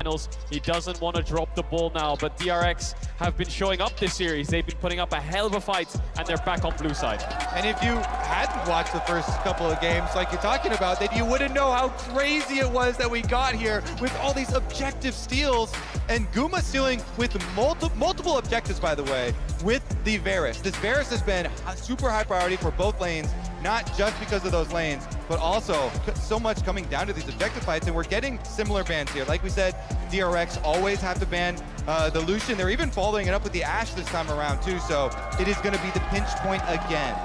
finals. He doesn't want to drop the ball now, but DRX have been showing up this series. They've been putting up a hell of a fight, and they're back on blue side. And if you hadn't watched the first couple of games like you're talking about, then you wouldn't know how crazy it was that we got here with all these objective steals, and Guma stealing with multiple objectives, by the way, with the Varus. This Varus has been a super high priority for both lanes, not just because of those lanes, but also so much coming down to these objective fights, and we're getting similar bans here. Like we said, DRX always have to ban the Lucian. They're even following it up with the Ashe this time around too, so it is going to be the pinch point again.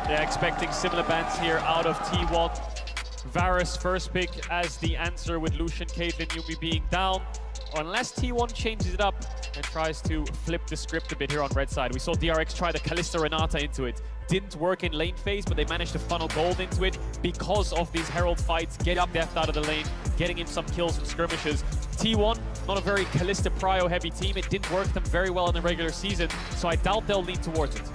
Yeah, expecting similar bans here out of T1. Varus first pick as the answer with Lucian, Caitlyn, Yuumi being down. Unless T1 changes it up and tries to flip the script a bit here on red side. We saw DRX try the Kalista Renata into it. Didn't work in lane phase, but they managed to funnel gold into it because of these Herald fights, getting Deft out of the lane, getting him some kills and skirmishes. T1, not a very Kalista Prio heavy team. It didn't work them very well in the regular season, so I doubt they'll lean towards it.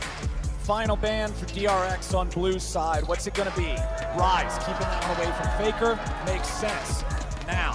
Final ban for DRX on blue side. What's it gonna be? Rise, keeping that away from Faker, makes sense. Now,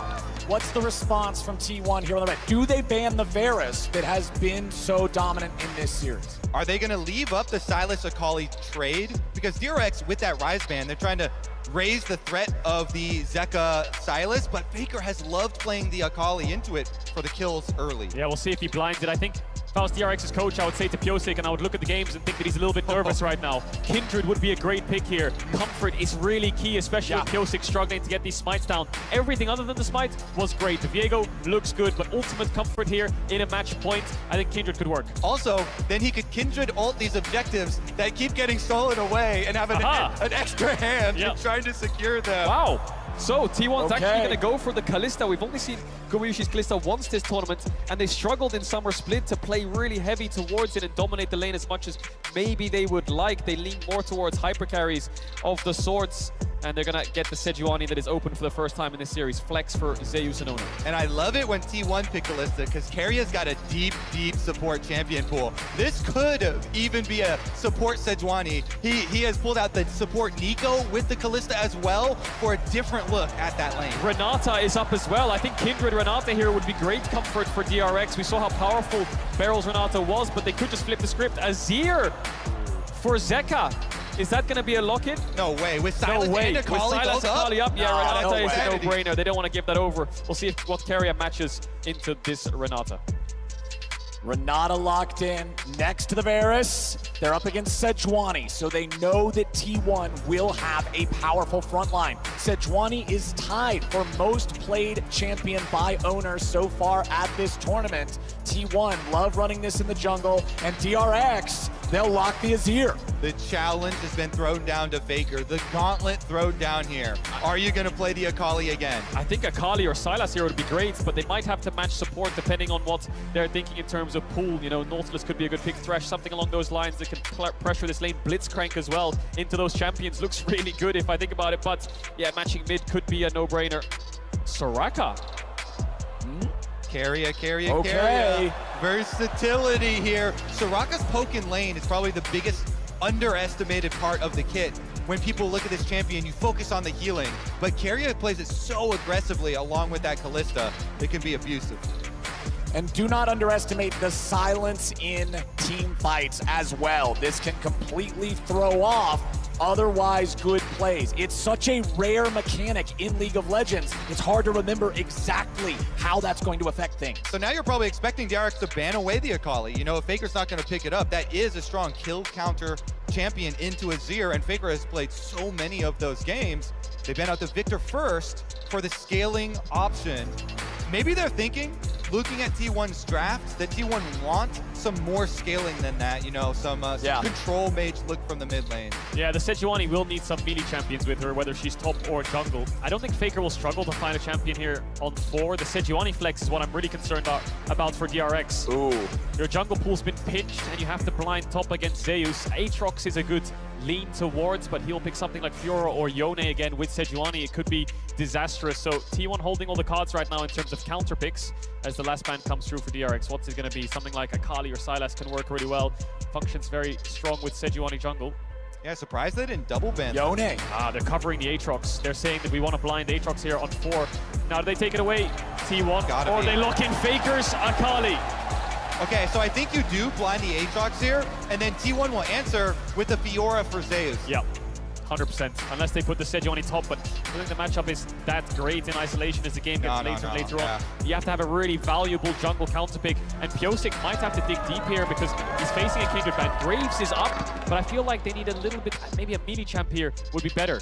what's the response from T1 here on the red? Do they ban the Varus that has been so dominant in this series? Are they going to leave up the Sylas Akali trade? Because DRX, with that Rise ban, they're trying to raise the threat of the Zeka Sylas, but Faker has loved playing the Akali into it for the kills early. Yeah, we'll see if he blinds it. I think if I was DRX's coach, I would say to Piosik, and I would look at the games and think that he's a little bit nervous right now. Kindred would be a great pick here. Comfort is really key, especially with Piosik struggling to get these smites down. Everything other than the smite was great. The Viego looks good, but ultimate comfort here in a match point, I think Kindred could work. Also, then he could Kindred ult these objectives that keep getting stolen away and have an extra hand in trying to secure them. Wow. So T1's actually going to go for the Kalista. We've only seen Gumayusi's Kalista once this tournament, and they struggled in Summer Split to play really heavy towards it and dominate the lane as much as maybe they would like. They lean more towards hyper carries of the swords, and they're going to get the Sejuani that is open for the first time in this series. Flex for Zeus and Ona. And I love it when T1 pick Kalista, because Keiria's got a deep, deep support champion pool. This could even be a support Sejuani. He has pulled out the support Nico with the Kalista as well for a different look at that lane. Renata is up as well. I think Kindred Renata here would be great comfort for DRX. We saw how powerful Barrel's Renata was, but they could just flip the script. Azir for Zeka. Is that going to be a lock-in? No way. With Sylas and Akali goes up? Yeah, Renata is a no-brainer. They don't want to give that over. We'll see what Keria matches into this Renata. Renata locked in next to the Varus. They're up against Sejuani, so they know that T1 will have a powerful front line. Sejuani is tied for most played champion by owners so far at this tournament. T1 love running this in the jungle, and DRX, they'll lock the Azir. The challenge has been thrown down to Faker. The gauntlet thrown down here. Are you going to play the Akali again? I think Akali or Sylas here would be great, but they might have to match support depending on what they're thinking in terms of pool. You know, Nautilus could be a good pick. Thresh, something along those lines that can pressure this lane. Blitzcrank as well into those champions looks really good if I think about it, but yeah, matching mid could be a no-brainer. Soraka. Keria. Versatility here. Soraka's poke in lane is probably the biggest underestimated part of the kit. When people look at this champion, you focus on the healing, but Keria plays it so aggressively along with that Kalista, it can be abusive. And do not underestimate the silence in team fights as well. This can completely throw off otherwise good plays. It's such a rare mechanic in League of Legends. It's hard to remember exactly how that's going to affect things. So now you're probably expecting DRX to ban away the Akali. You know, if Faker's not going to pick it up, that is a strong kill counter champion into Azir, and Faker has played so many of those games. They ban out the Victor first for the scaling option. Maybe they're thinking, looking at T1's draft, that T1 want some more scaling than that, you know, some control mage look from the mid lane. Yeah, the Sejuani will need some melee champions with her, whether she's top or jungle. I don't think Faker will struggle to find a champion here on 4. The Sejuani flex is what I'm really concerned about for DRX. Ooh. Your jungle pool's been pinched, and you have to blind top against Zeus. Aatrox is a good lean towards, but he'll pick something like Fiora or Yone again with Sejuani. It could be disastrous. So T1 holding all the cards right now in terms of counter picks as the last ban comes through for DRX. What's it going to be? Something like Akali or Sylas can work really well. Functions very strong with Sejuani jungle. Yeah, surprised they didn't double ban. Yone. They're covering the Aatrox. They're saying that we want to blind Aatrox here on 4. Now, do they take it away, T1? Gotta or be. they lock in Fakers, Akali? Okay, so I think you do blind the Aatrox here, and then T1 will answer with the Fiora for Zeus. Yep, 100%. Unless they put the Sejuani top, but I think the matchup is that great in isolation as the game gets later and later on. You have to have a really valuable jungle counter pick, and Pyosik might have to dig deep here because he's facing a Kindred ban. Graves is up, but I feel like they need a little bit, maybe a mini champ here would be better.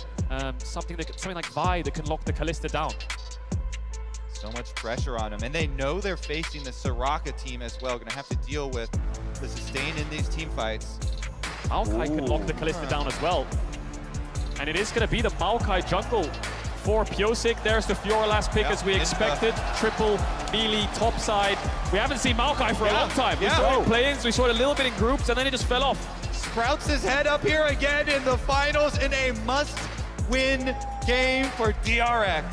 Something like Vi that can lock the Kalista down. So much pressure on them, and they know they're facing the Soraka team as well. Gonna have to deal with the sustain in these team fights. Maokai can lock the Kalista down as well. And it is gonna be the Maokai jungle for Pyosik. There's the Fiora last pick as we expected. Triple melee top side. We haven't seen Maokai for a long time. We saw him playing, so we saw it a little bit in groups, and then he just fell off. Sprouts his head up here again in the finals in a must-win game for DRX.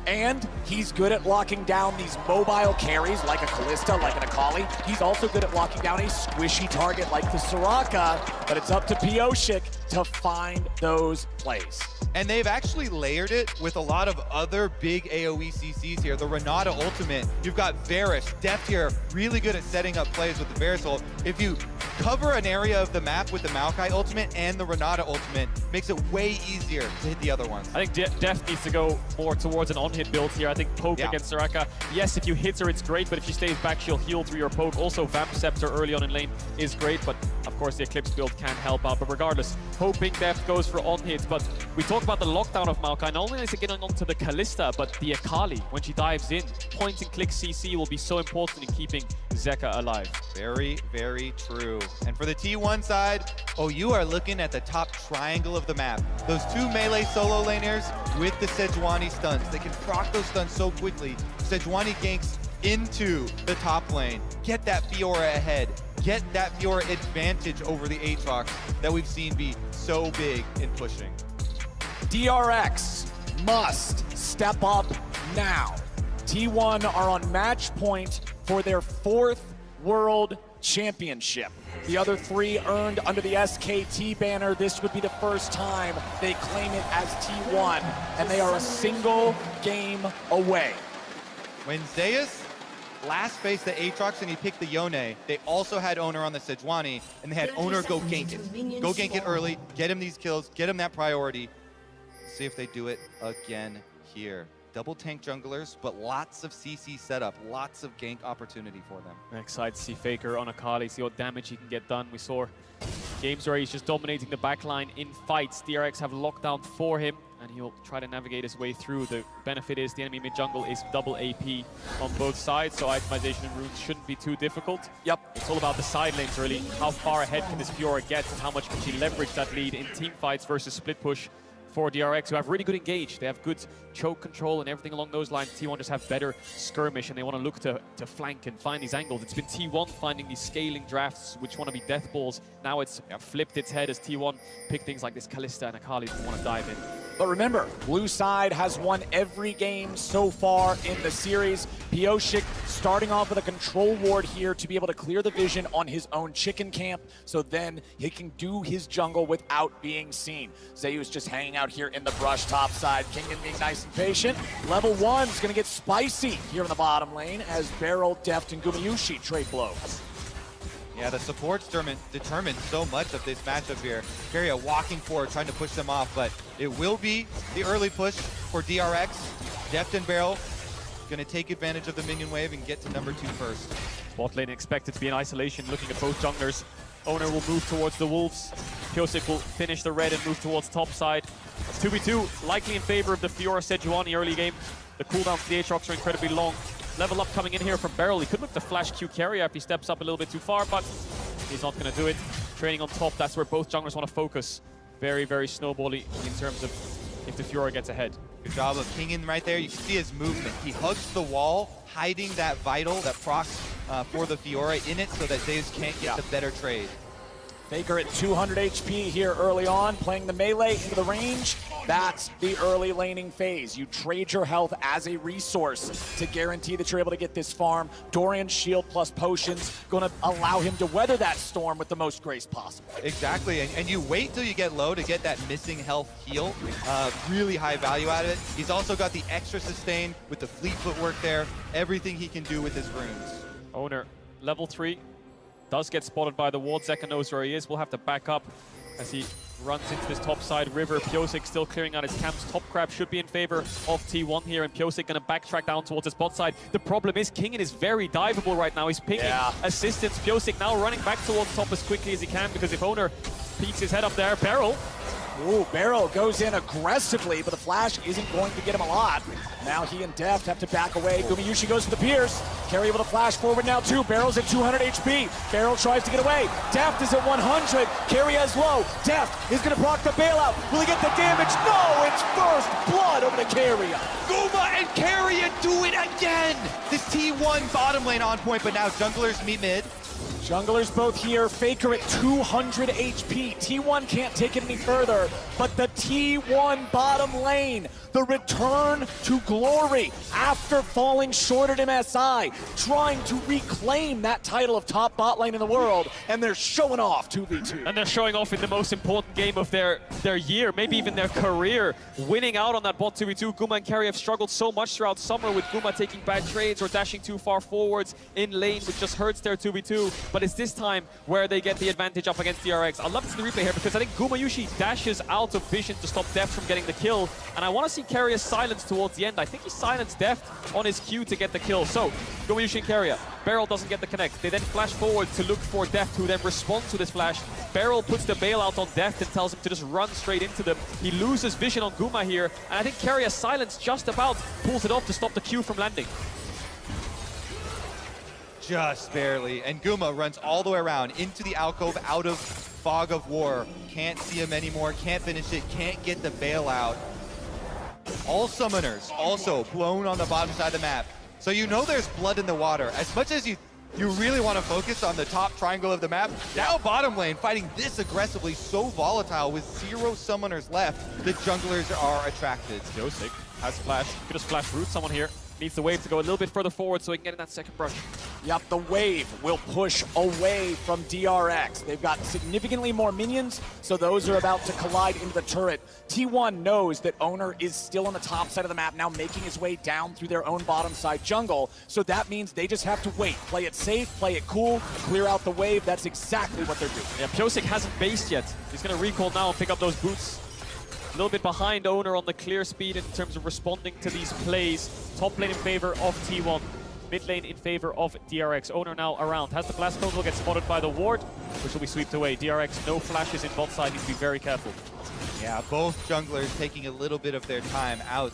And he's good at locking down these mobile carries like a Kalista, like an Akali. He's also good at locking down a squishy target like the Soraka, but it's up to Pyosik to find those plays. And they've actually layered it with a lot of other big AoE CCs here. The Renata ultimate, you've got Varus, Deft here, really good at setting up plays with the Varus ult. If you cover an area of the map with the Maokai ultimate and the Renata ultimate, makes it way easier to hit the other ones. I think Deft needs to go more towards an on-hit build here. I think poke against Soraka. Yes, if you hit her, it's great, but if she stays back, she'll heal through your poke. Also, Vamp Scepter early on in lane is great, but of course the Eclipse build can help out. But regardless, hoping Deft goes for on-hits. But we talk about the lockdown of Maokai. Not only is it getting onto the Kalista, but the Akali, when she dives in, point and click CC will be so important in keeping Zeka alive. Very, very true. And for the T1 side, you are looking at the top triangle of the map. Those two melee solo laners with the Sejuani stuns. They can proc those stuns so quickly. Sejuani ganks into the top lane. Get that Fiora ahead. Get that Fiora advantage over the Aatrox that we've seen be so big in pushing. DRX must step up now. T1 are on match point for their 4th World Championship. The other 3 earned under the SKT banner. This would be the first time they claim it as T1, and they are a single game away. When Zeus last faced the Aatrox and he picked the Yone, they also had Owner on the Sejuani, and they had Owner go gank it. Go gank it early, get him these kills, get him that priority. See if they do it again here. Double tank junglers, but lots of CC setup, lots of gank opportunity for them. I'm excited to see Faker on Akali, see what damage he can get done. We saw games where he's just dominating the backline in fights. DRX have lockdown for him, and he'll try to navigate his way through. The benefit is the enemy mid-jungle is double AP on both sides, so itemization and runes shouldn't be too difficult. Yep. It's all about the side lanes, really. How far ahead can this Fiora get, and how much can she leverage that lead in team fights versus split push for DRX, who have really good engage. They have good choke control and everything along those lines. T1 just have better skirmish, and they want to look to flank and find these angles. It's been T1 finding these scaling drafts, which want to be death balls. Now it's flipped its head as T1 pick things like this Kalista and Akali who want to dive in. But remember, blue side has won every game so far in the series. Pyosik starting off with a control ward here to be able to clear the vision on his own chicken camp, so then he can do his jungle without being seen. Zeus just hanging out here in the brush top side. Kingdom being nice and patient. Level 1 is going to get spicy here in the bottom lane as Beryl, Deft, and Gumayushi trade blows. Yeah, the supports determine so much of this matchup here. Keria walking forward, trying to push them off, but it will be the early push for DRX. Deft and Beryl going to take advantage of the minion wave and get to number 2 first. Bot lane expected to be in isolation, looking at both junglers. Owner will move towards the Wolves. Pyosik will finish the red and move towards top side. 2v2, likely in favor of the Fiora Sejuani early game. The cooldowns for the Aatrox are incredibly long. Level up coming in here from Beryl. He could look to flash Q Keria if he steps up a little bit too far, but he's not going to do it. Training on top, that's where both junglers want to focus. Very, very snowbally in terms of if the Fiora gets ahead. Good job of pinging right there. You can see his movement. He hugs the wall, hiding that vital, that procs for the Fiora in it so that Zeus can't get the better trade. Faker at 200 HP here early on, playing the melee into the range. That's the early laning phase. You trade your health as a resource to guarantee that you're able to get this farm. Dorian's shield plus potions going to allow him to weather that storm with the most grace possible. Exactly, and you wait till you get low to get that missing health heal. Really high value out of it. He's also got the extra sustain with the fleet footwork there. Everything he can do with his runes. Owner, level 3, does get spotted by the ward. Zeka knows where he is. We'll have to back up as he runs into this top side river. Pyosik still clearing out his camps. Top Crab should be in favor of T1 here, and Pyosik gonna backtrack down towards his bot side. The problem is Kingen is very diveable right now. He's pinging assistance. Pyosik now running back towards top as quickly as he can, because if Owner peeks his head up there, Beryl. Ooh, Beryl goes in aggressively, but the flash isn't going to get him a lot. Now he and Deft have to back away. Gumayushi goes to the Pierce. Carry able to flash forward now too. Beryl's at 200 HP. Beryl tries to get away. Deft is at 100. Carry has low. Deft is going to block the bailout. Will he get the damage? No, it's first blood over to Carrier. Guma and Carrier do it again! This T1 bottom lane on point, but now junglers meet mid. Junglers both here, Faker at 200 HP. T1 can't take it any further, but the T1 bottom lane, the return to glory after falling short at MSI, trying to reclaim that title of top bot lane in the world, and they're showing off 2v2. And they're showing off in the most important game of their year, maybe even their career, winning out on that bot 2v2. Guma and Carry have struggled so much throughout summer with Guma taking bad trades or dashing too far forwards in lane, which just hurts their 2v2. But it's this time where they get the advantage up against DRX. I love to see the replay here because I think Gumayushi dashes out of vision to stop Deft from getting the kill. And I want to see Carrier silence towards the end. I think he silenced Deft on his Q to get the kill. So, Gumayushi and Carrier. Beryl doesn't get the connect. They then flash forward to look for Deft, who then responds to this flash. Beryl puts the bailout on Deft and tells him to just run straight into them. He loses vision on Guma here. And I think Carrier's silence just about pulls it off to stop the Q from landing. Just barely, and Guma runs all the way around into the alcove, out of fog of war. Can't see him anymore, can't finish it, can't get the bailout. All summoners also blown on the bottom side of the map. So you know there's blood in the water. As much as you really want to focus on the top triangle of the map, now bottom lane fighting this aggressively, so volatile with 0 summoners left, the junglers are attracted. Pyosik has flash, could just flash root someone here. Needs the wave to go a little bit further forward so he can get in that second brush. Yep, the wave will push away from DRX. They've got significantly more minions, so those are about to collide into the turret. T1 knows that Owner is still on the top side of the map, now making his way down through their own bottom side jungle, so that means they just have to wait. Play it safe, play it cool, clear out the wave. That's exactly what they're doing. Yeah, Pyosik hasn't based yet. He's going to recall now and pick up those boots. A little bit behind Owner on the clear speed in terms of responding to these plays. Top lane in favor of T1. Mid lane in favor of DRX. Owner now around. Has the blast cone, will get spotted by the ward, which will be swept away. DRX, no flashes in bot side, need to be very careful. Yeah, both junglers taking a little bit of their time out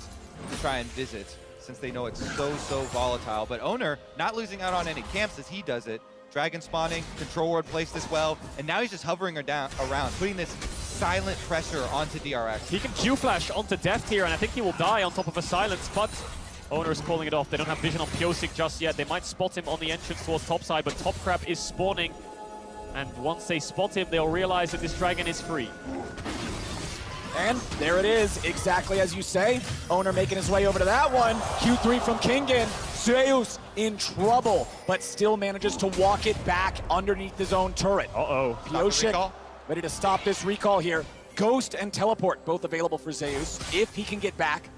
to try and visit, since they know it's so volatile. But Owner not losing out on any camps as he does it. Dragon spawning, control ward placed as well, and now he's just hovering around, putting this silent pressure onto DRX. He can Q flash onto Deft here, and I think he will die on top of a silence, but Owner is calling it off. They don't have vision on Pyosik just yet. They might spot him on the entrance towards top side, but Top Crab is spawning, and once they spot him, they'll realize that this dragon is free. And there it is, exactly as you say. Owner making his way over to that one. Q3 from Kingen. Zeus in trouble, but still manages to walk it back underneath his own turret. Uh-oh. Pyosik ready to stop this recall here. Ghost and Teleport, both available for Zeus, if he can get back.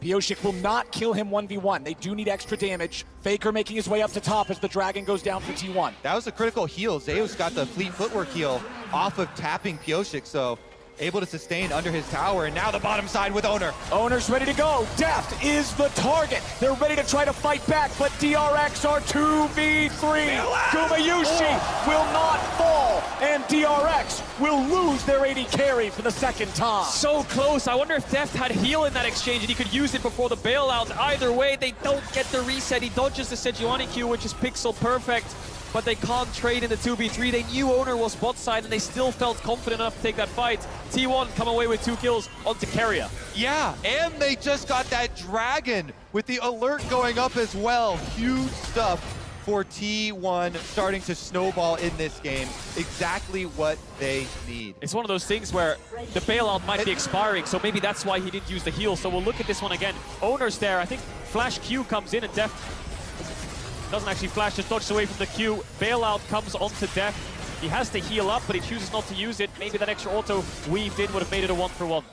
Pyosik will not kill him 1v1. They do need extra damage. Faker making his way up to top as the dragon goes down for T1. That was a critical heal. Zeus got the fleet footwork heal off of tapping Pyosik, so able to sustain under his tower, and now the bottom side with Owner. Owner's ready to go. Deft is the target. They're ready to try to fight back, but DRX are 2v3. Gumayushi will not fall, and DRX will lose their AD carry for the second time. So close. I wonder if Deft had heal in that exchange and he could use it before the bailout. Either way, they don't get the reset. He dodges the Sejuani Q, which is pixel perfect, but they can't trade in the 2v3. They knew Owner was bot side, and they still felt confident enough to take that fight. T1 come away with 2 kills onto Carrier. Yeah, and they just got that dragon with the alert going up as well. Huge stuff for T1 starting to snowball in this game. Exactly what they need. It's one of those things where the bailout might be expiring, so maybe that's why he didn't use the heal. So we'll look at this one again. Owner's there. I think Flash Q comes in and Def doesn't actually flash, just dodges away from the Q. Bailout comes onto Def. He has to heal up, but he chooses not to use it. Maybe that extra auto weaved in would have made it a 1-for-1.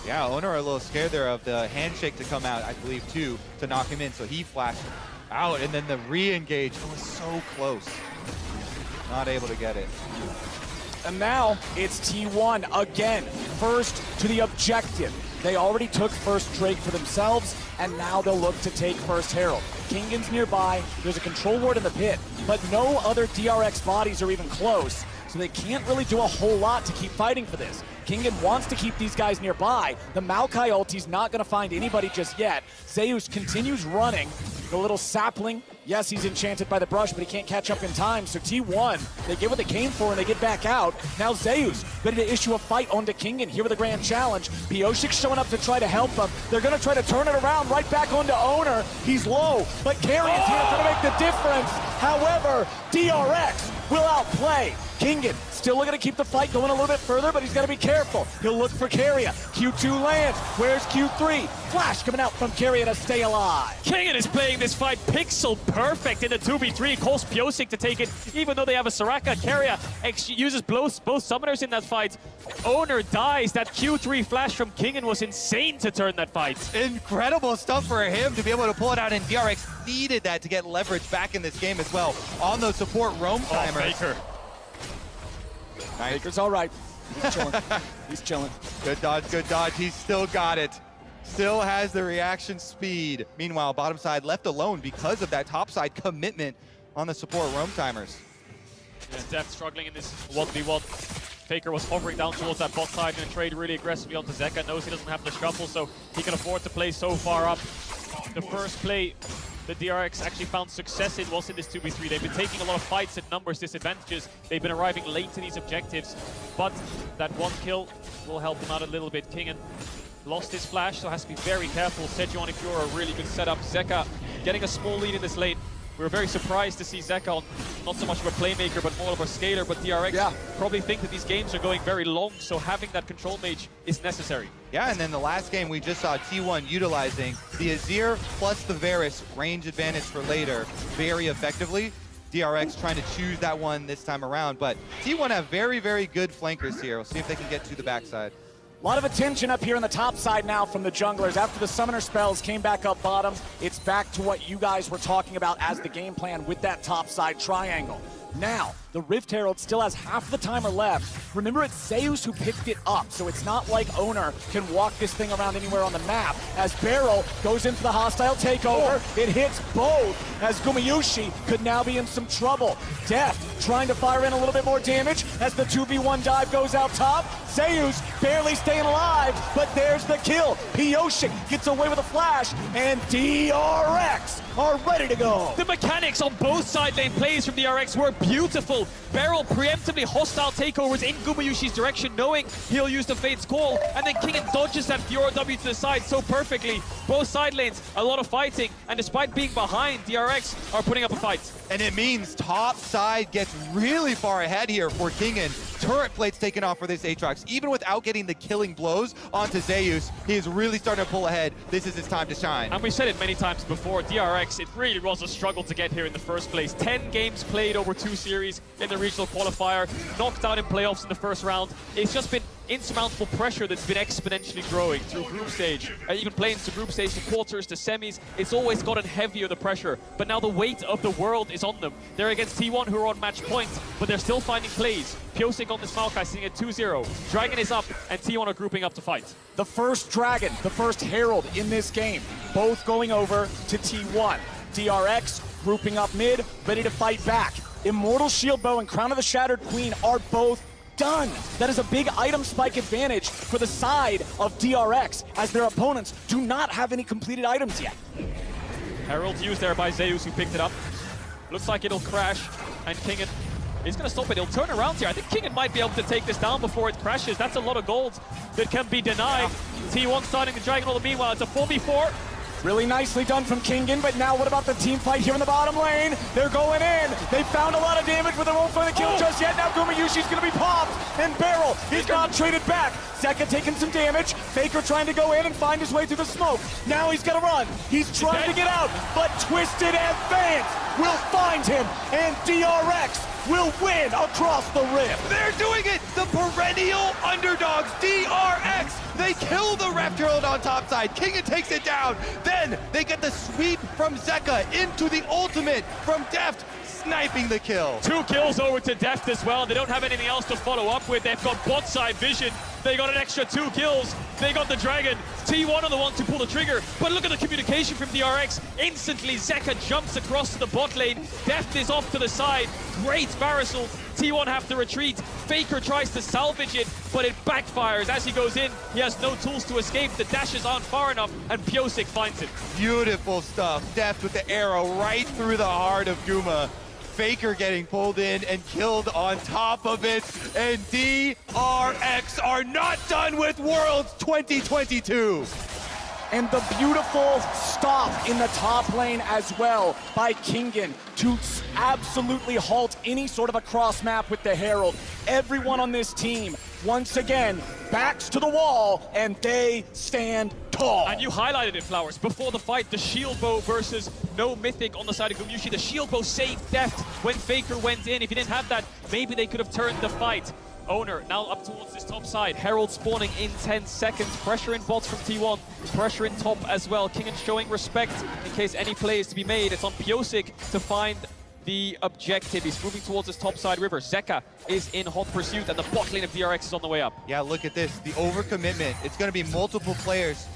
Yeah, Owner are a little scared there of the handshake to come out, I believe, too, to knock him in. So he flashed out, and then the re-engage was so close. Not able to get it. And now it's T1 again, first to the objective. They already took first Drake for themselves, and now they'll look to take first Herald. Kingan's nearby, there's a control ward in the pit, but no other DRX bodies are even close, so they can't really do a whole lot to keep fighting for this. Kingan wants to keep these guys nearby. The Maokai ulti's not gonna find anybody just yet. Zeus continues running. The little sapling, yes, he's enchanted by the brush, but he can't catch up in time. So T1, they get what they came for and they get back out. Now Zeus ready to issue a fight onto Kingan here with a grand challenge. Pioshik showing up to try to help them. They're gonna try to turn it around right back onto Owner. He's low, but Carrion's here to make the difference. However, DRX will outplay. Kingan still looking to keep the fight going a little bit further, but he's got to be careful. He'll look for Carrion. Q2 lands. Where's Q3? Flash coming out from Carrion to stay alive. Kingan is playing this fight pixel perfect in the 2v3. Calls Pioshik to take it, even though they have a Soraka. Carrion uses both summoners in that fight. Owner dies. That Q3 flash from Kingan was insane to turn that fight. Incredible stuff for him to be able to pull it out, and DRX needed that to get leverage back in this game as well. On those support roam timers. Faker. Nice. Faker's all right. He's chilling. He's chilling. Good dodge, good dodge. He's still got it. Still has the reaction speed. Meanwhile, bottom side left alone because of that top side commitment on the support roam timers. Yeah, Def struggling in this 1v1. Faker was hovering down towards that bot side and trade really aggressively onto Zeka. Knows he doesn't have the shuffle, so he can afford to play so far up. The first play the DRX actually found success in was in this 2v3. They've been taking a lot of fights at numbers disadvantages. They've been arriving late to these objectives, but that one kill will help them out a little bit. Kingan lost his flash, so has to be very careful. Sejuani if you're a really good setup. Zeka getting a small lead in this lane. We were very surprised to see Zeka on not so much of a playmaker, but more of a scaler. But DRX probably think that these games are going very long, so having that control mage is necessary. Yeah, and then the last game we just saw T1 utilizing the Azir plus the Varus range advantage for later very effectively. DRX trying to choose that one this time around, but T1 have very, very good flankers here. We'll see if they can get to the backside. A lot of attention up here on the top side now from the junglers. After the summoner spells came back up bottom, it's back to what you guys were talking about as the game plan with that top side triangle. Now, the Rift Herald still has half the timer left. Remember, it's Zeus who picked it up, so it's not like Owner can walk this thing around anywhere on the map. As Barrel goes into the hostile takeover, it hits both, as Gumayushi could now be in some trouble. Def trying to fire in a little bit more damage as the 2v1 dive goes out top. Zeus barely staying alive, but there's the kill. Pioshik gets away with a flash, and DRX are ready to go. The mechanics on both side lane plays from DRX were beautiful. Barrel preemptively hostile takeovers in Gumayushi's direction, knowing he'll use the Fate's Call, and then Kingan dodges that Fiora W to the side so perfectly. Both side lanes, a lot of fighting, and despite being behind, DRX are putting up a fight. And it means top side gets really far ahead here for Kingan. Turret plates taken off for this Aatrox. Even without getting the killing blows onto Zeus, he is really starting to pull ahead. This is his time to shine. And we've said it many times before, DRX, it really was a struggle to get here in the first place. 10 games played over 2 series in the regional qualifier, knocked out in playoffs in the first round. It's just been insurmountable pressure that's been exponentially growing through group stage, even playing to group stage, to quarters, to semis. It's always gotten heavier, the pressure, but now the weight of the world is on them. They're against T1, who are on match point, but they're still finding plays. Pioshik on this Maokai sitting at 2-0. Dragon is up, and T1 are grouping up to fight. The first Dragon, the first Herald in this game, both going over to T1. DRX grouping up mid, ready to fight back. Immortal Shield Bow and Crown of the Shattered Queen are both done. That is a big item spike advantage for the side of DRX, as their opponents do not have any completed items yet. Herald's used there by Zeus, who picked it up. Looks like it'll crash, and Kingan is going to stop it. He'll turn around here. I think Kingan might be able to take this down before it crashes. That's a lot of gold that can be denied. T1 starting the Dragon Roll. Meanwhile, it's a 4v4. Really nicely done from Kingen, but now what about the team fight here in the bottom lane? They're going in. They found a lot of damage, but they won't find the kill just yet. Now Gumayushi's gonna be popped, and Barrel, he's not traded back. Zeka taking some damage. Faker trying to go in and find his way through the smoke. Now he's gonna run. He's trying to get out, but Twisted Advance will find him, and DRX will win across the rift. They're doing it! The perennial underdogs, DRX! They kill the Reft Herald on top side. Kingen takes it down. Then they get the sweep from Zeka into the ultimate from Deft, sniping the kill. 2 kills over to Deft as well. They don't have anything else to follow up with. They've got bot side vision. They got an extra 2 kills. They got the Dragon. T1 are the ones to pull the trigger. But look at the communication from DRX. Instantly, Zeka jumps across to the bot lane. Deft is off to the side. Great Varusel. T1 have to retreat. Faker tries to salvage it, but it backfires. As he goes in, he has no tools to escape. The dashes aren't far enough, and Piosik finds it. Beautiful stuff. Deft with the arrow right through the heart of Guma. Faker getting pulled in and killed on top of it. And DRX are not done with Worlds 2022. And the beautiful stop in the top lane as well by Kingen to absolutely halt any sort of a cross map with the Herald. Everyone on this team, once again, backs to the wall, and they stand tall. And you highlighted it, Flowers. Before the fight, the shield bow versus no mythic on the side of Gumayushi. The shield bow saved Deft when Faker went in. If he didn't have that, maybe they could have turned the fight. Owner now up towards this top side. Herald spawning in 10 seconds. Pressure in bots from T1. Pressure in top as well. Kingen showing respect in case any play is to be made. It's on Piosik to find the objective. He's moving towards this top side river. Zeka is in hot pursuit, and the bot lane of DRX is on the way up. Yeah, look at this. The overcommitment. It's going to be multiple players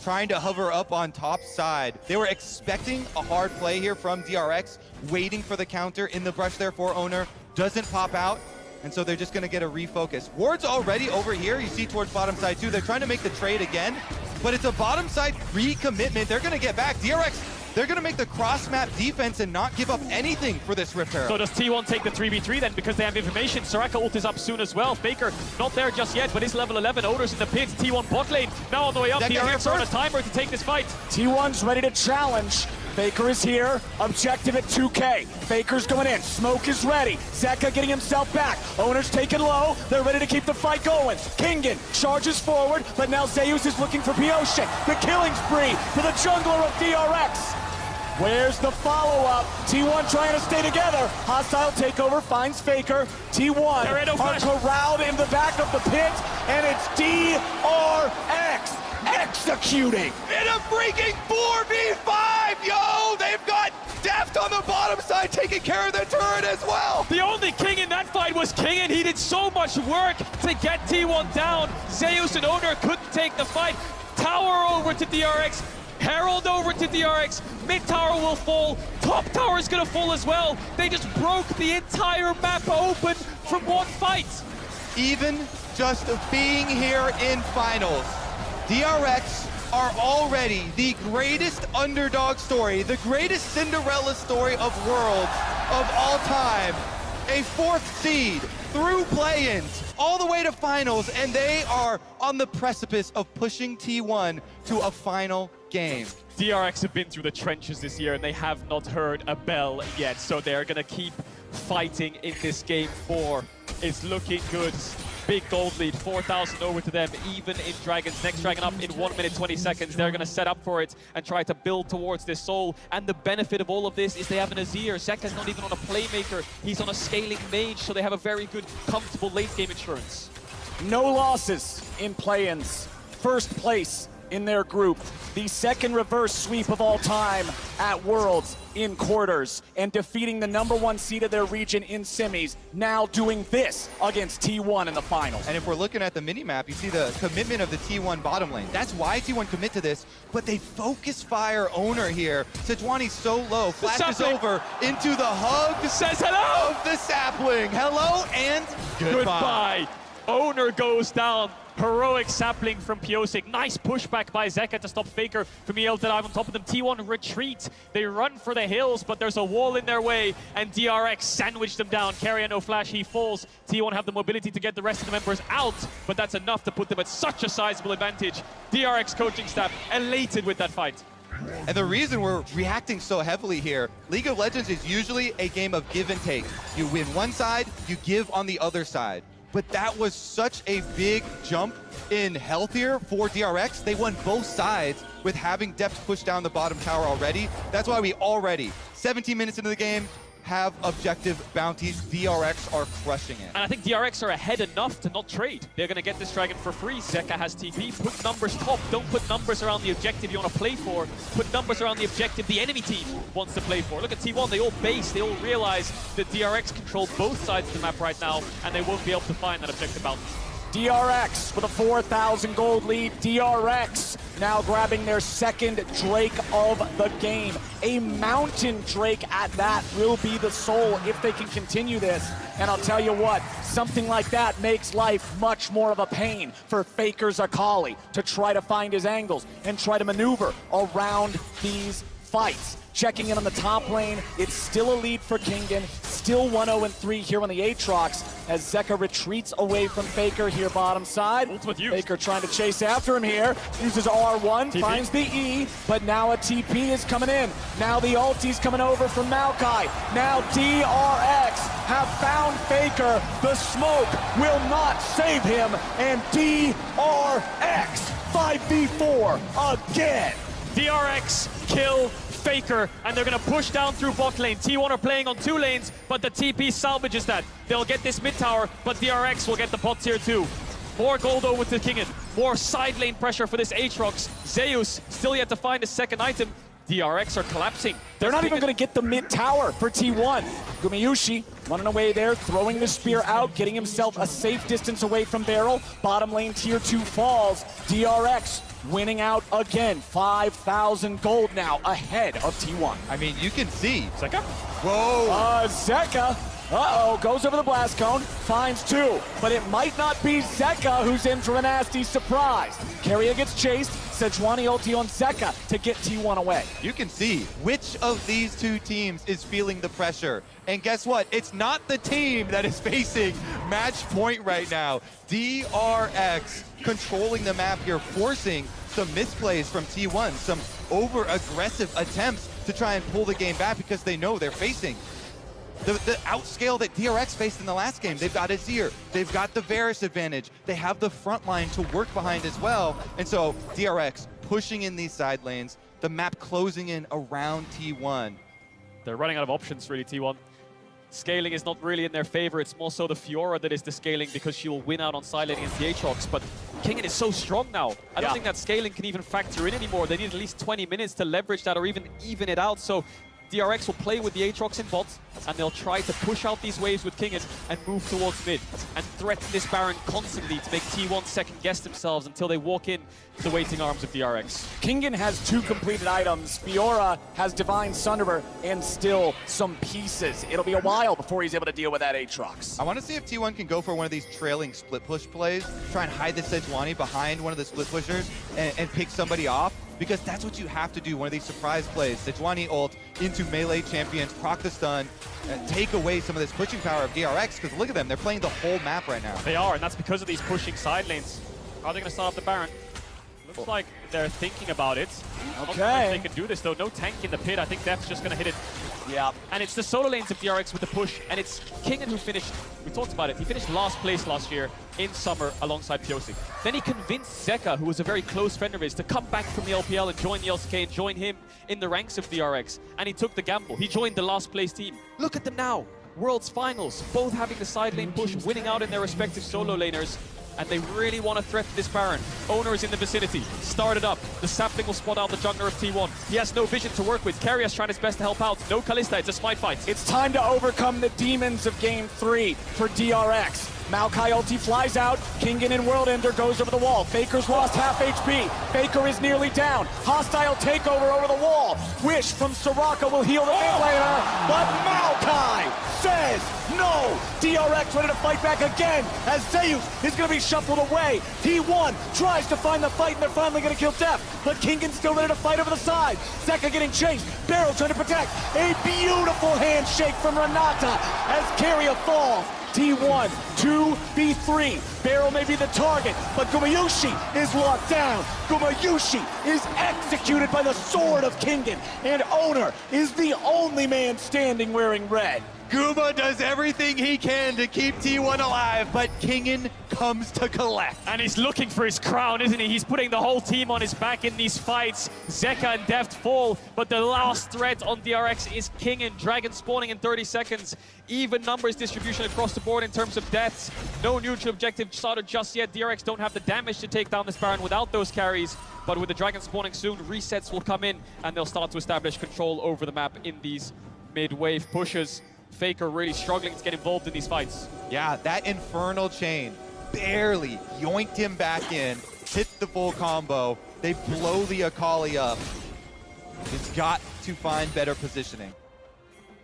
trying to hover up on top side. They were expecting a hard play here from DRX, waiting for the counter in the brush there for Owner. Doesn't pop out. And so they're just going to get a refocus. Ward's already over here. You see towards bottom side too. They're trying to make the trade again, but it's a bottom side recommitment. They're going to get back. DRX, they're going to make the cross map defense and not give up anything for this Rift Herald. So does T1 take the 3v3 then because they have information? Soraka ult is up soon as well. Faker not there just yet, but is level 11. Owner's in the pit. T1 bot lane now on the way up. DRX are on a timer to take this fight. T1's ready to challenge. Faker is here, objective at 2K. Faker's going in, smoke is ready. Zeka getting himself back. Owner's taken low, they're ready to keep the fight going. Kingen charges forward, but now Zeus is looking for Piosik. The killing spree for the jungler of DRX. Where's the follow-up? T1 trying to stay together. Hostile takeover finds Faker. T1 are corralled in the back of the pit, and it's DRX executing. In a freaking 4v5, yo! They've got Deft on the bottom side taking care of the turret as well. The only king in that fight was Kingen. He did so much work to get T1 down. Zeus and Owner couldn't take the fight. Tower over to DRX. Herald over to DRX. Mid tower will fall. Top tower is gonna fall as well. They just broke the entire map open from one fight. Even just being here in finals, DRX are already the greatest underdog story, the greatest Cinderella story of Worlds of all time. A 4th seed through play-ins, all the way to finals, and they are on the precipice of pushing T1 to a final game. DRX have been through the trenches this year and they have not heard a bell yet, so they're gonna keep fighting in this game 4. It's looking good. Big gold lead, 4,000 over to them, even in Dragons. Next Dragon up in 1 minute 20 seconds. They're going to set up for it and try to build towards this soul. And the benefit of all of this is they have an Azir. Zeka's not even on a playmaker. He's on a scaling mage, so they have a very good, comfortable late game insurance. No losses in play-ins. First place in their group. The second reverse sweep of all time at Worlds in quarters, and defeating the #1 seed of their region in semis, now doing this against T1 in the finals. And if we're looking at the mini-map, you see the commitment of the T1 bottom lane. That's why T1 commit to this, but they focus fire Owner here. Sejuani's so low, flashes over into the hug. Says hello! Of the sapling. Hello and goodbye. Owner goes down. Heroic sapling from Piosik. Nice pushback by Zeka to stop Faker from EL to dive on top of them. T1 retreat. They run for the hills, but there's a wall in their way, and DRX sandwiched them down. Carrier no flash, he falls. T1 have the mobility to get the rest of the members out, but that's enough to put them at such a sizable advantage. DRX coaching staff elated with that fight. And the reason we're reacting so heavily here, League of Legends is usually a game of give and take. You win one side, you give on the other side. But that was such a big jump in health here for DRX. They won both sides with having depth push down the bottom tower already. That's why we already, 17 minutes into the game, have objective bounties. DRX are crushing it. And I think DRX are ahead enough to not trade. They're going to get this dragon for free. Zeka has TP. Put numbers top. Don't put numbers around the objective you want to play for. Put numbers around the objective the enemy team wants to play for. Look at T1. They all base. They all realize that DRX control both sides of the map right now, and they won't be able to find that objective bounty. DRX with a 4,000 gold lead. DRX now grabbing their second Drake of the game. A Mountain Drake at that will be the soul if they can continue this. And I'll tell you what, something like that makes life much more of a pain for Faker's Akali to try to find his angles and try to maneuver around these fights. Checking in on the top lane, it's still a lead for Kingen, still 1-0-3 here on the Aatrox as Zeka retreats away from Faker here bottom side. Faker trying to chase after him here, uses R1, TP. Finds the E, but now a TP is coming in. Now the ulti's coming over from Maokai. Now DRX have found Faker. The smoke will not save him, and DRX 5v4 again. DRX kill Faker, and they're gonna push down through bot lane. T1 are playing on 2 lanes, but the TP salvages that. They'll get this mid tower, but DRX will get the bot tier 2. More gold over to Kingen. More side lane pressure for this Aatrox. Zeus still yet to find a second item. DRX are collapsing. They're not even going to get the mid tower for T1. Gumayushi running away there, throwing the spear out, getting himself a safe distance away from Barrel. Bottom lane tier 2 falls. DRX winning out again. 5,000 gold now ahead of T1. I mean, you can see. Zeka? Whoa. Zeka. Goes over the blast cone, finds 2, but it might not be Zeka who's in for a nasty surprise. Keria gets chased, Sejuani ulti on Zeka to get T1 away. You can see which of these two teams is feeling the pressure. And guess what? It's not the team that is facing match point right now. DRX controlling the map here, forcing some misplays from T1, some over-aggressive attempts to try and pull the game back because they know they're facing the outscale that DRX faced in the last game. They've got Azir, they've got the Varus advantage, they have the front line to work behind as well. And so DRX pushing in these side lanes, the map closing in around T1. They're running out of options really, T1. Scaling is not really in their favor. It's more so the Fiora that is the scaling because she will win out on side lane against the Aatrox. But Kingen is so strong now. I don't think that scaling can even factor in anymore. They need at least 20 minutes to leverage that or even it out. So DRX will play with the Aatrox in bots, and they'll try to push out these waves with Kingen and move towards mid and threaten this Baron constantly to make T1 second-guess themselves until they walk in to the waiting arms of DRX. Kingen has 2 completed items. Fiora has Divine Sunderer and still some pieces. It'll be a while before he's able to deal with that Aatrox. I want to see if T1 can go for one of these trailing split push plays, try and hide the Sejuani behind one of the split pushers and pick somebody off. Because that's what you have to do, one of these surprise plays. Sejuani ult into melee champions, proc the stun, and take away some of this pushing power of DRX, because look at them, they're playing the whole map right now. They are, and that's because of these pushing side lanes. How are they going to start up the Baron? Looks like they're thinking about it. Not sure if they can do this though. No tank in the pit. I think Death's just going to hit it. Yeah. And it's the solo lanes of DRX with the push, and it's Kingen who finished, we talked about it, he finished last place last year in summer alongside Pyosik. Then he convinced Zeka, who was a very close friend of his, to come back from the LPL and join the LCK and join him in the ranks of DRX. And he took the gamble. He joined the last place team. Look at them now. World's finals, both having the side lane push, winning out in their respective solo laners. And they really want to threaten this Baron. Owner is in the vicinity. Started up. The sapling will spot out the jungler of T1. He has no vision to work with. Karius trying his best to help out. No Kalista, it's a smite fight. It's time to overcome the demons of Game 3 for DRX. Maokai ulti flies out. Kingen in World Ender goes over the wall. Faker's lost half HP. Faker is nearly down. Hostile takeover over the wall. Wish from Soraka will heal the mid laner, but Maokai says no. DRX ready to fight back again as Zeus is going to be shuffled away. T1 tries to find the fight and they're finally going to kill Def, but Kingen's still ready to fight over the side. Zeka getting chased. Barrel trying to protect. A beautiful handshake from Renata as Keria falls. T1, 2v3. Barrel may be the target, but Gumayusi is locked down. Gumayusi is executed by the sword of Kingen, and Owner is the only man standing wearing red. Guma does everything he can to keep T1 alive, but Kingen comes to collect. And he's looking for his crown, isn't he? He's putting the whole team on his back in these fights. Zeka and Deft fall, but the last threat on DRX is Kingen. Dragon spawning in 30 seconds. Even numbers distribution across the board in terms of deaths. No neutral objective started just yet. DRX don't have the damage to take down this Baron without those carries. But with the Dragon spawning soon, resets will come in, and they'll start to establish control over the map in these mid-wave pushes. Faker really struggling to get involved in these fights. Yeah, that Infernal Chain barely yoinked him back in, hit the full combo. They blow the Akali up. He's got to find better positioning.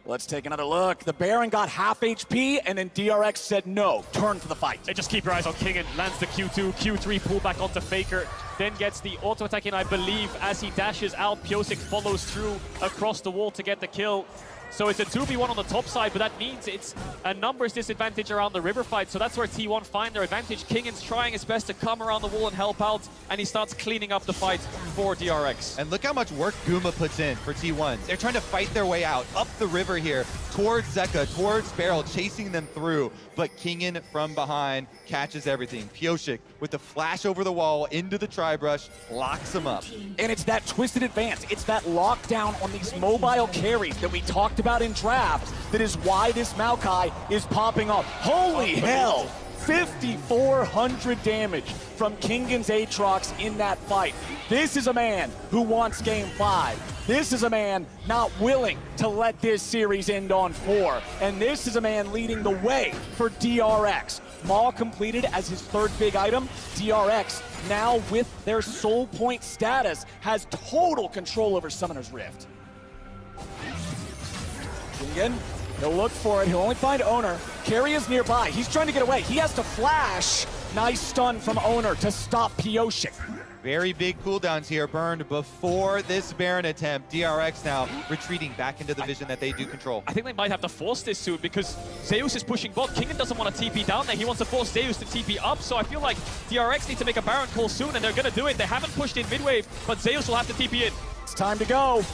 Let's take another look. The Baron got half HP, and then DRX said no, turn for the fight. They just keep your eyes on Kingen, lands the Q2, Q3 pull back onto Faker, then gets the auto attack in, I believe, as he dashes out. Piosik follows through across the wall to get the kill. So it's a 2v1 on the top side, but that means it's a numbers disadvantage around the river fight. So that's where T1 find their advantage. Kingen's trying his best to come around the wall and help out, and he starts cleaning up the fight for DRX. And look how much work Guma puts in for T1. They're trying to fight their way out, up the river here, towards Zeka, towards Barrel, chasing them through. But Kingen from behind catches everything. Piosik with the flash over the wall into the tri-brush, locks him up. And it's that twisted advance. It's that lockdown on these mobile carries that we talked about in draft that is why this Maokai is popping off. Holy hell! 5,400 damage from Kingen's Aatrox in that fight. This is a man who wants game 5. This is a man not willing to let this series end on 4. And this is a man leading the way for DRX. Maw completed as his third big item. DRX, now with their soul point status, has total control over Summoner's Rift. Kingen, he'll look for it. He'll only find Owner. Carry is nearby. He's trying to get away. He has to flash. Nice stun from Owner to stop Piosik. Very big cooldowns here burned before this Baron attempt. DRX now retreating back into the vision that they do control. I think they might have to force this soon because Zeus is pushing bot. Kingen doesn't want to TP down there. He wants to force Zeus to TP up. So I feel like DRX need to make a Baron call soon, and they're going to do it. They haven't pushed in mid-wave, but Zeus will have to TP in. It's time to go.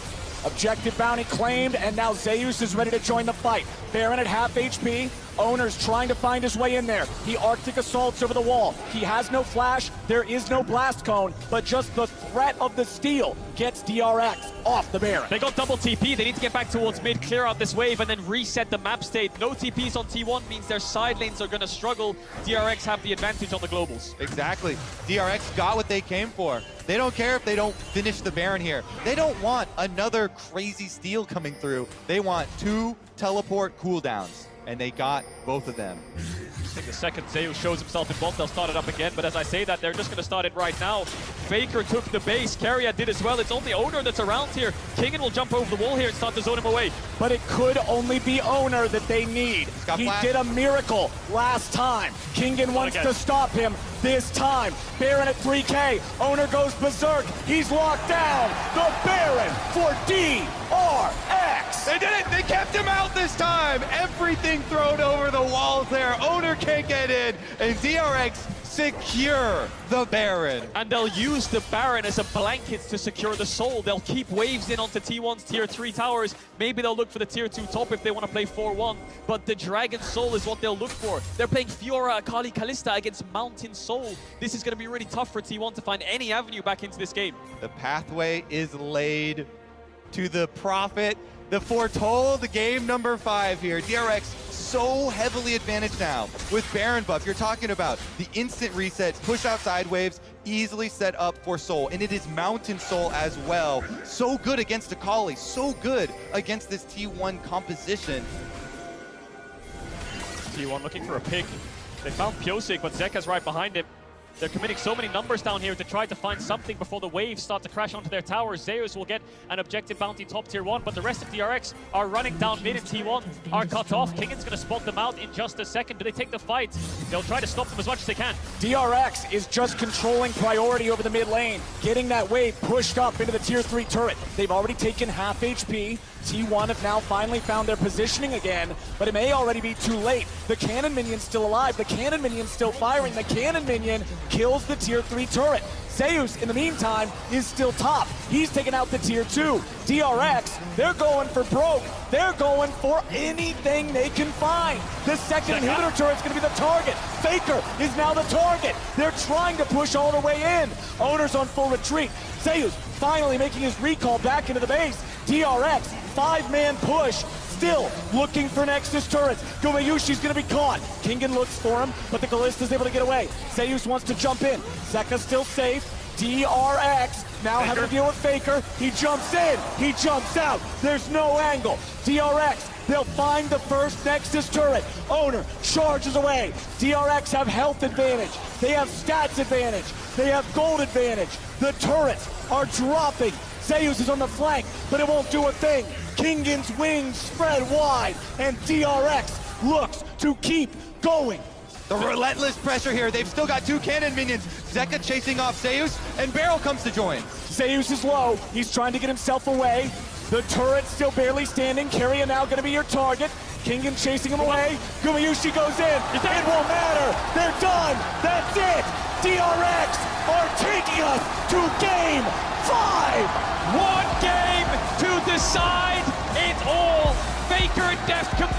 Objective bounty claimed, and now Zeus is ready to join the fight. Baron at half HP. Owner's trying to find his way in there. He Arctic assaults over the wall. He has no flash. There is no blast cone, but just the threat of the steal gets DRX off the Baron. They got double TP. They need to get back towards mid, clear out this wave, and then reset the map state. No TPs on T1 means their side lanes are going to struggle. DRX have the advantage on the globals. Exactly. DRX got what they came for. They don't care if they don't finish the Baron here. They don't want another crazy steal coming through. They want 2 teleport cooldowns, and they got both of them. I think the second Zeus shows himself in bot, they'll start it up again, but as I say that, they're just going to start it right now. Faker took the base, Keria did as well. It's only Owner that's around here. Kingen will jump over the wall here and start to zone him away. But it could only be Owner that they need. He did a miracle last time. Kingen wants to stop him this time. Baron at 3K. Owner goes berserk. He's locked down. The Baron for DRX. They did it! They kept him out this time! Everything thrown over the walls there. Owner can't get in, and DRX secure the Baron. And they'll use the Baron as a blanket to secure the soul. They'll keep waves in onto T1's tier 3 towers. Maybe they'll look for the tier 2 top if they want to play 4-1. But the Dragon Soul is what they'll look for. They're playing Fiora, Akali, Kalista against Mountain Soul. This is going to be really tough for T1 to find any avenue back into this game. The pathway is laid to the Prophet. The foretold game number 5 here. DRX so heavily advantaged now with Baron buff. You're talking about the instant resets, push out side waves, easily set up for Soul. And it is Mountain Soul as well. So good against Akali, so good against this T1 composition. T1 looking for a pick. They found Piosik, but Zeka's right behind him. They're committing so many numbers down here to try to find something before the waves start to crash onto their towers. Zeus will get an objective bounty top tier 1, but the rest of DRX are running down mid, and T1 are cut off. Kingen's going to spot them out in just a second. Do they take the fight? They'll try to stop them as much as they can. DRX is just controlling priority over the mid lane, getting that wave pushed up into the tier 3 turret. They've already taken half HP. T1 have now finally found their positioning again, but it may already be too late. The cannon minion's still alive. The cannon minion's still firing. The cannon minion kills the tier 3 turret. Zeus, in the meantime, is still top. He's taken out the tier 2. DRX, they're going for broke. They're going for anything they can find. The second inhibitor turret's gonna be the target. Faker is now the target. They're trying to push Owner way in. Owner's on full retreat. Zeus finally making his recall back into the base. DRX, 5-man push. Still looking for Nexus turrets. Gumayushi's gonna be caught. Kingen looks for him, but the Kallista's able to get away. Zeus wants to jump in. Zeka's still safe. DRX now having to deal with Faker. He jumps in. He jumps out. There's no angle. DRX, they'll find the first Nexus turret. Owner charges away. DRX have health advantage. They have stats advantage. They have gold advantage. The turrets are dropping. Zeus is on the flank, but it won't do a thing. Kingen's wings spread wide, and DRX looks to keep going. The relentless pressure here. They've still got 2 cannon minions. Zeka chasing off Zeus, and Beryl comes to join. Zeus is low. He's trying to get himself away. The turret's still barely standing. Keria now going to be your target. Kingen chasing him away. Gumayushi goes in. It won't matter. They're done. That's it. DRX are taking us to game 5. One game to decide it all. Faker and Deft combined.